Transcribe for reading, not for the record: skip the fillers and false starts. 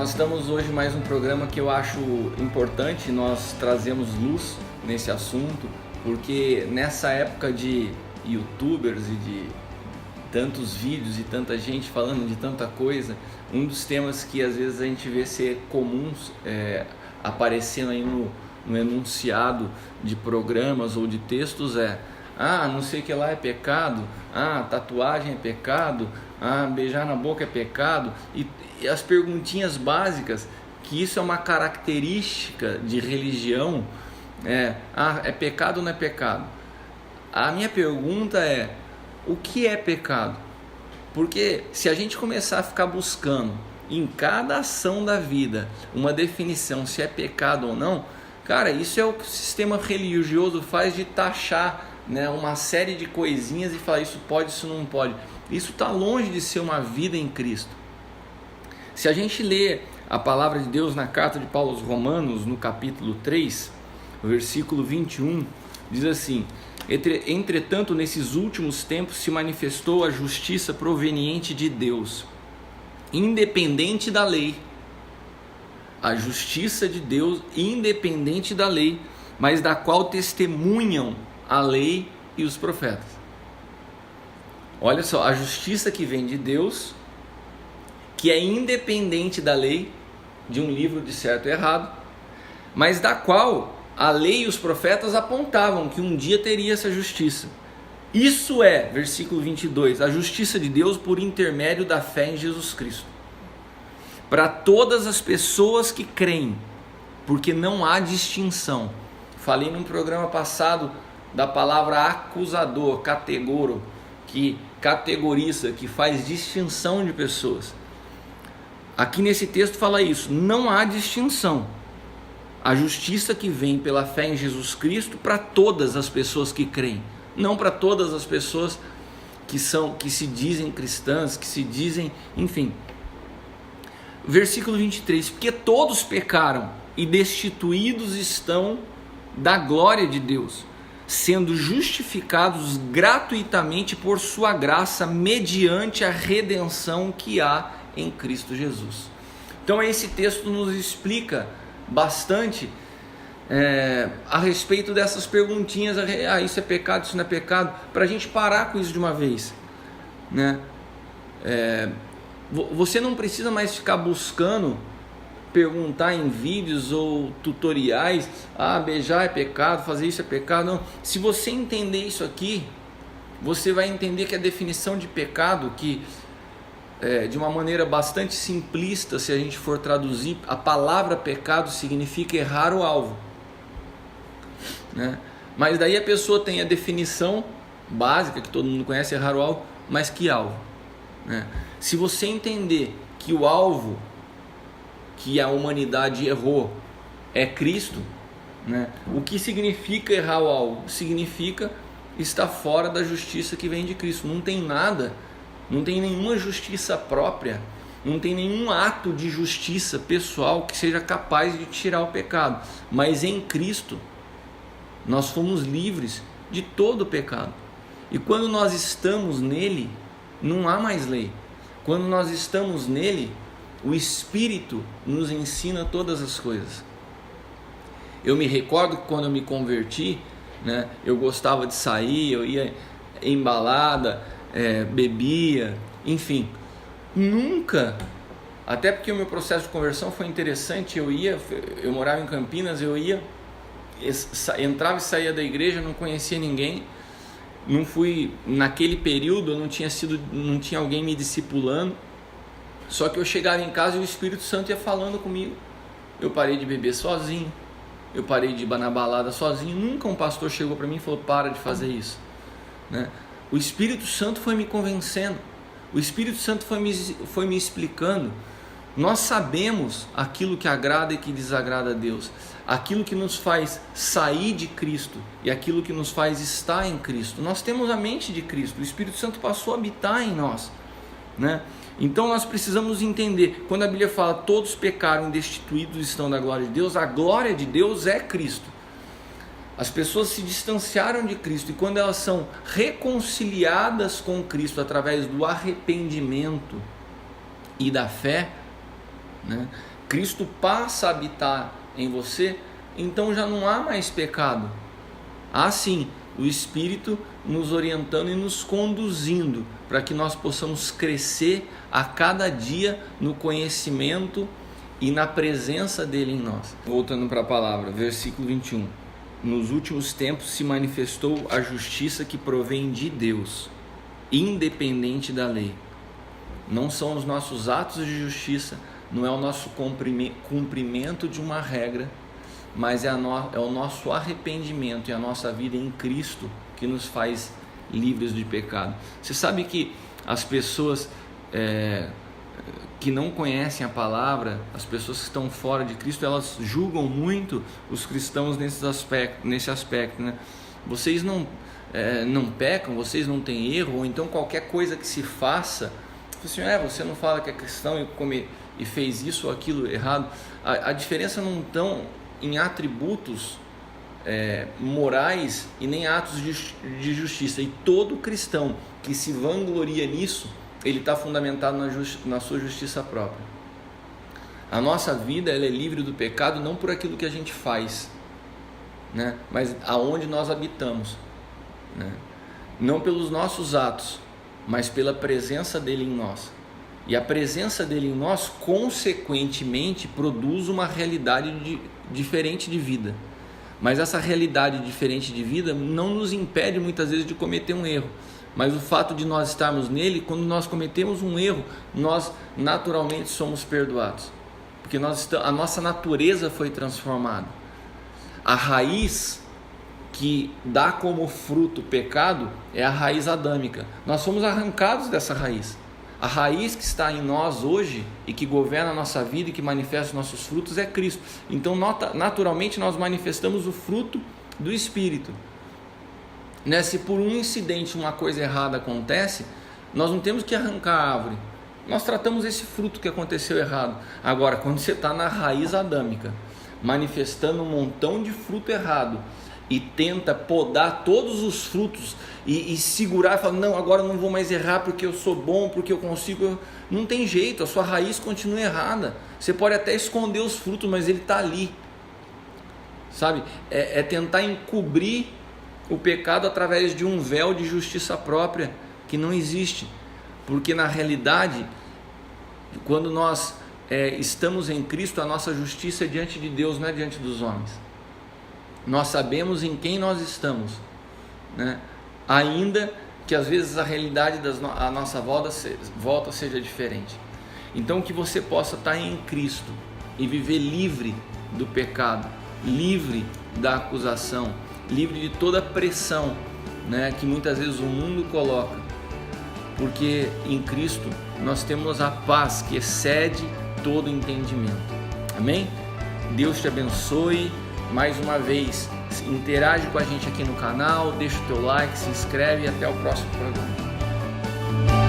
Nós estamos hoje mais um programa que eu acho importante nós trazemos luz nesse assunto, porque nessa época de youtubers e de tantos vídeos e tanta gente falando de tanta coisa, um dos temas que às vezes a gente vê ser comuns aparecendo aí no enunciado de programas ou de textos não sei o que lá é pecado, tatuagem é pecado, beijar na boca é pecado, e as perguntinhas básicas, que isso é uma característica de religião, é pecado ou não é pecado? A minha pergunta é, o que é pecado? Porque se a gente começar a ficar buscando em cada ação da vida uma definição se é pecado ou não, cara, isso é o que o sistema religioso faz, de taxar uma série de coisinhas e falar isso pode, isso não pode. Isso está longe de ser uma vida em Cristo. Se a gente lê a palavra de Deus na carta de Paulo aos Romanos, no capítulo 3, versículo 21, diz assim: entretanto, nesses últimos tempos se manifestou a justiça proveniente de Deus, independente da lei. A justiça de Deus independente da lei, mas da qual testemunham a lei e os profetas. Olha só, a justiça que vem de Deus, que é independente da lei, de um livro de certo e errado, mas da qual a lei e os profetas apontavam que um dia teria essa justiça. Isso é, versículo 22, a justiça de Deus por intermédio da fé em Jesus Cristo, para todas as pessoas que creem, porque não há distinção. Falei num programa passado da palavra acusador, categoro, que categoriza, que faz distinção de pessoas. Aqui nesse texto fala isso, não há distinção. A justiça que vem pela fé em Jesus Cristo para todas as pessoas que creem, não para todas as pessoas que se dizem cristãs, que se dizem, enfim. Versículo 23, porque todos pecaram e destituídos estão da glória de Deus, sendo justificados gratuitamente por sua graça, mediante a redenção que há em Cristo Jesus. Então esse texto nos explica bastante a respeito dessas perguntinhas, isso é pecado, isso não é pecado, para a gente parar com isso de uma vez, né? Você não precisa mais ficar buscando perguntar em vídeos ou tutoriais, beijar é pecado, fazer isso é pecado. Não. Se você entender isso aqui, você vai entender que a definição de pecado, que de uma maneira bastante simplista, se a gente for traduzir, a palavra pecado significa errar o alvo, né? Mas daí a pessoa tem a definição básica, que todo mundo conhece, errar o alvo, mas que alvo, né? Se você entender que o alvo que a humanidade errou é Cristo, né? O que significa errar o alvo? Significa estar fora da justiça que vem de Cristo. Não tem nada, não tem nenhuma justiça própria, não tem nenhum ato de justiça pessoal que seja capaz de tirar o pecado. Mas em Cristo nós fomos livres de todo o pecado. E quando nós estamos nele, não há mais lei. Quando nós estamos nele, o Espírito nos ensina todas as coisas. Eu me recordo que quando eu me converti, né, eu gostava de sair, eu ia em balada, bebia, enfim. Nunca, até porque o meu processo de conversão foi interessante, eu morava em Campinas, eu ia, entrava e saía da igreja, não conhecia ninguém, não fui, naquele período não tinha alguém me discipulando. Só que eu chegava em casa e o Espírito Santo ia falando comigo. Eu parei de beber sozinho, eu parei de ir na balada sozinho. Nunca um pastor chegou para mim e falou: para de fazer isso, né? O Espírito Santo foi me convencendo, o Espírito Santo foi me explicando. Nós sabemos aquilo que agrada e que desagrada a Deus, aquilo que nos faz sair de Cristo e aquilo que nos faz estar em Cristo. Nós temos a mente de Cristo, o Espírito Santo passou a habitar em nós, né? Então nós precisamos entender, quando a Bíblia fala todos pecaram e destituídos estão da glória de Deus, a glória de Deus é Cristo. As pessoas se distanciaram de Cristo, e quando elas são reconciliadas com Cristo através do arrependimento e da fé, né, Cristo passa a habitar em você, então já não há mais pecado. Há sim o Espírito nos orientando e nos conduzindo para que nós possamos crescer a cada dia no conhecimento e na presença dele em nós. Voltando para a palavra, versículo 21. Nos últimos tempos se manifestou a justiça que provém de Deus, independente da lei. Não são os nossos atos de justiça, não é o nosso cumprimento de uma regra, mas é o nosso arrependimento e a nossa vida em Cristo que nos faz livres de pecado. Você sabe que as pessoas que não conhecem a palavra, as pessoas que estão fora de Cristo, elas julgam muito os cristãos nesse aspecto, né? Vocês não pecam, vocês não têm erro, ou então qualquer coisa que se faça, assim, você não fala que é cristão e fez isso ou aquilo errado. A diferença não estão em atributos morais e nem atos de justiça. E todo cristão que se vangloria nisso, ele está fundamentado na sua justiça própria. A nossa vida ela é livre do pecado não por aquilo que a gente faz, né? Mas aonde nós habitamos, né? Não pelos nossos atos, mas pela presença dele em nós. E a presença dele em nós, consequentemente, produz uma realidade diferente de vida. Mas essa realidade diferente de vida não nos impede muitas vezes de cometer um erro. Mas o fato de nós estarmos nele, quando nós cometemos um erro, nós naturalmente somos perdoados. Porque a nossa natureza foi transformada. A raiz que dá como fruto o pecado é a raiz adâmica. Nós fomos arrancados dessa raiz. A raiz que está em nós hoje e que governa a nossa vida e que manifesta os nossos frutos é Cristo. Então, naturalmente, nós manifestamos o fruto do Espírito. Né? Se por um incidente uma coisa errada acontece, nós não temos que arrancar a árvore. Nós tratamos esse fruto que aconteceu errado. Agora, quando você está na raiz adâmica, manifestando um montão de fruto errado, e tenta podar todos os frutos e segurar e falar, não, agora eu não vou mais errar porque eu sou bom, porque eu consigo. Não tem jeito, a sua raiz continua errada. Você pode até esconder os frutos, mas ele está ali, sabe? É tentar encobrir o pecado através de um véu de justiça própria que não existe, porque na realidade, quando nós estamos em Cristo, a nossa justiça é diante de Deus, não é diante dos homens. Nós sabemos em quem nós estamos, né? Ainda que às vezes a realidade a nossa volta seja diferente. Então que você possa estar em Cristo e viver livre do pecado, livre da acusação, livre de toda a pressão, né, que muitas vezes o mundo coloca, porque em Cristo nós temos a paz que excede todo entendimento. Amém? Deus te abençoe. Mais uma vez, interage com a gente aqui no canal, deixa o teu like, se inscreve e até o próximo programa.